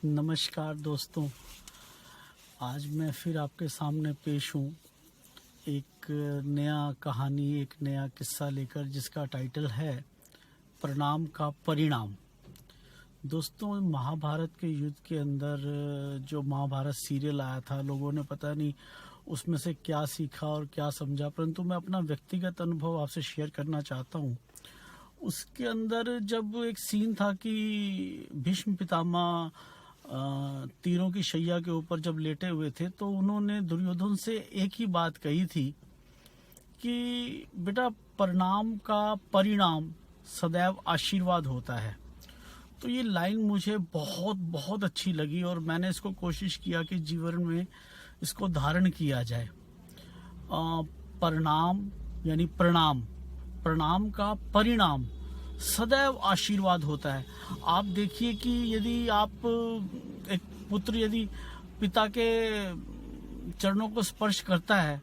नमस्कार दोस्तों, आज मैं फिर आपके सामने पेश हूँ एक नया कहानी, एक नया किस्सा लेकर, जिसका टाइटल है प्रणाम का परिणाम। दोस्तों, महाभारत के युद्ध के अंदर जो महाभारत सीरियल आया था, लोगों ने पता नहीं उसमें से क्या सीखा और क्या समझा, परंतु मैं अपना व्यक्तिगत अनुभव आपसे शेयर करना चाहता हूँ। उसके अंदर जब एक सीन था कि भीष्म पितामह तीरों की शैया के ऊपर जब लेटे हुए थे, तो उन्होंने दुर्योधन से एक ही बात कही थी कि बेटा, प्रणाम का परिणाम सदैव आशीर्वाद होता है। तो ये लाइन मुझे बहुत बहुत अच्छी लगी और मैंने इसको कोशिश किया कि जीवन में इसको धारण किया जाए। प्रणाम यानी प्रणाम, प्रणाम का परिणाम सदैव आशीर्वाद होता है। आप देखिए कि यदि आप एक पुत्र यदि पिता के चरणों को स्पर्श करता है,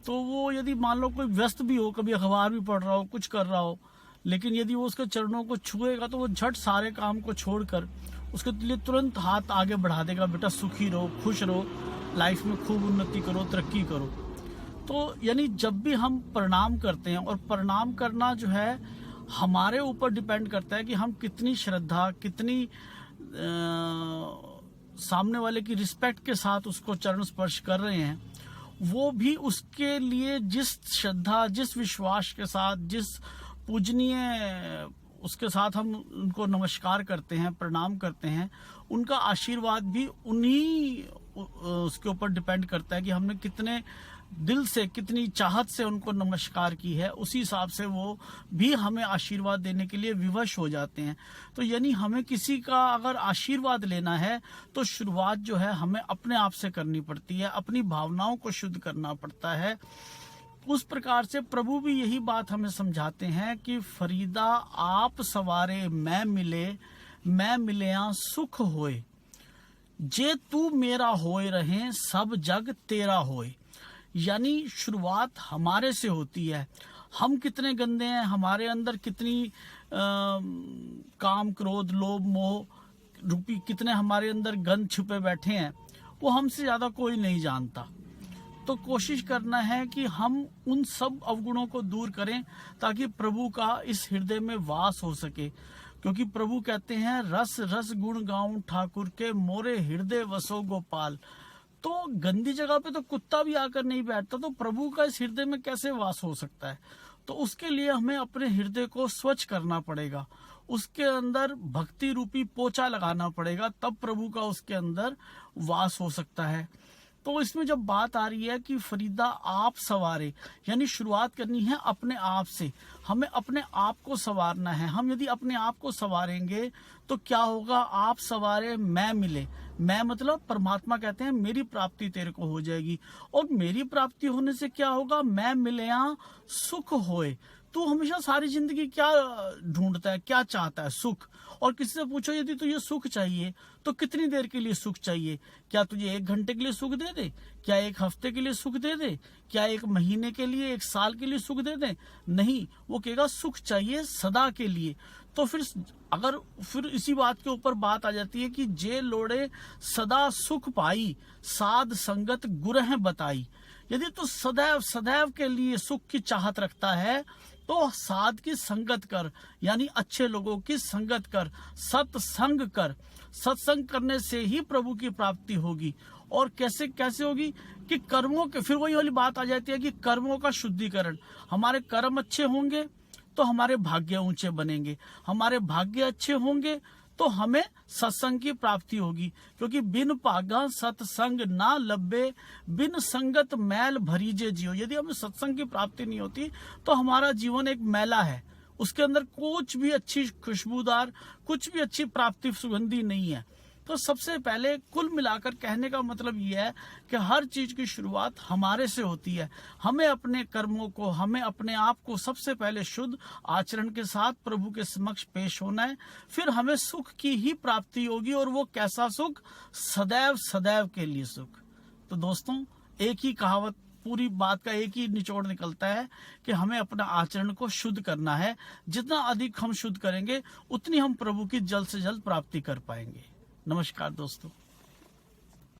तो वो यदि मान लो कोई व्यस्त भी हो, कभी अखबार भी पढ़ रहा हो, कुछ कर रहा हो, लेकिन यदि वो उसके चरणों को छुएगा तो वो झट सारे काम को छोड़कर उसके लिए तुरंत हाथ आगे बढ़ा देगा। बेटा सुखी रहो, खुश रहो, लाइफ में खूब उन्नति करो, तरक्की करो। तो यानी जब भी हम प्रणाम करते हैं, और प्रणाम करना जो है हमारे ऊपर डिपेंड करता है कि हम कितनी श्रद्धा, कितनी सामने वाले की रिस्पेक्ट के साथ उसको चरण स्पर्श कर रहे हैं। वो भी उसके लिए जिस श्रद्धा, जिस विश्वास के साथ, जिस पूजनीय उसके साथ हम उनको नमस्कार करते हैं, प्रणाम करते हैं, उनका आशीर्वाद भी उन्हीं उसके ऊपर डिपेंड करता है कि हमने कितने दिल से, कितनी चाहत से उनको नमस्कार की है। उसी हिसाब से वो भी हमें आशीर्वाद देने के लिए विवश हो जाते हैं। तो यानी हमें किसी का अगर आशीर्वाद लेना है तो शुरुआत जो है हमें अपने आप से करनी पड़ती है, अपनी भावनाओं को शुद्ध करना पड़ता है। उस प्रकार से प्रभु भी यही बात हमें समझाते हैं कि फरीदा आप सवारे मैं मिले सुख होए, जे तू मेरा होए रहे सब जग तेरा होए। यानी शुरुआत हमारे से होती है। हम कितने गंदे हैं, हमारे अंदर कितनी काम, क्रोध, लोभ, मोह रूपी कितने हमारे अंदर गंद छुपे बैठे हैं, वो हमसे ज्यादा कोई नहीं जानता। तो कोशिश करना है कि हम उन सब अवगुणों को दूर करें ताकि प्रभु का इस हृदय में वास हो सके। क्योंकि प्रभु कहते हैं, रस रस गुण गाऊं ठाकुर के, मोरे हृदय वसो गोपाल। तो गंदी जगह पे तो कुत्ता भी आकर नहीं बैठता, तो प्रभु का इस हृदय में कैसे वास हो सकता है? तो उसके लिए हमें अपने हृदय को स्वच्छ करना पड़ेगा, उसके अंदर भक्ति रूपी पोछा लगाना पड़ेगा, तब प्रभु का उसके अंदर वास हो सकता है। तो इसमें जब बात आ रही है कि फरीदा आप सवारे, यानी शुरुआत करनी है अपने आप से। हमें अपने आप को संवारना है। हम यदि अपने आप को संवारेंगे तो क्या होगा? आप सवारे मैं मिले। मैं मतलब परमात्मा कहते हैं मेरी प्राप्ति तेरे को हो जाएगी, और मेरी प्राप्ति होने से क्या होगा? मैं मिले सुख होए। तू हमेशा सारी जिंदगी क्या ढूंढता है, क्या चाहता है? सुख। और किसी से पूछो यदि तुझे सुख चाहिए तो कितनी देर के लिए सुख चाहिए? क्या तुझे 1 घंटे के लिए सुख दे दे? क्या 1 हफ्ते के लिए सुख दे दे? क्या 1 महीने के लिए, 1 साल के लिए सुख दे दे? नहीं, वो कहेगा सुख चाहिए सदा के लिए। तो फिर इसी बात के ऊपर बात आ जाती है कि जे लोड़े सदा सुख पाई, साध संगत गुरह बताई। यदि तू सदैव सदैव के लिए सुख की चाहत रखता है तो साध की संगत कर, यानी अच्छे लोगों की संगत कर, सत्संग कर। सत्संग करने से ही प्रभु की प्राप्ति होगी। और कैसे कैसे होगी? कि कर्मों के, फिर वही वाली बात आ जाती है कि कर्मों का शुद्धिकरण। हमारे कर्म अच्छे होंगे तो हमारे भाग्य ऊंचे बनेंगे, हमारे भाग्य अच्छे होंगे तो हमें सत्संग की प्राप्ति होगी। क्योंकि बिन पागा सत्संग ना लब्बे, बिन संगत मैल भरीजे जियो। यदि हमें सत्संग की प्राप्ति नहीं होती तो हमारा जीवन एक मैला है, उसके अंदर कुछ भी अच्छी खुशबूदार, कुछ भी अच्छी प्राप्ति सुगंधी नहीं है। तो सबसे पहले कुल मिलाकर कहने का मतलब यह है कि हर चीज की शुरुआत हमारे से होती है। हमें अपने कर्मों को, हमें अपने आप को सबसे पहले शुद्ध आचरण के साथ प्रभु के समक्ष पेश होना है। फिर हमें सुख की ही प्राप्ति होगी, और वो कैसा सुख? सदैव सदैव के लिए सुख। तो दोस्तों, एक ही कहावत, पूरी बात का एक ही निचोड़ निकलता है कि हमें अपना आचरण को शुद्ध करना है। जितना अधिक हम शुद्ध करेंगे उतनी हम प्रभु की जल्द से जल्द प्राप्ति कर पाएंगे। नमस्कार दोस्तों।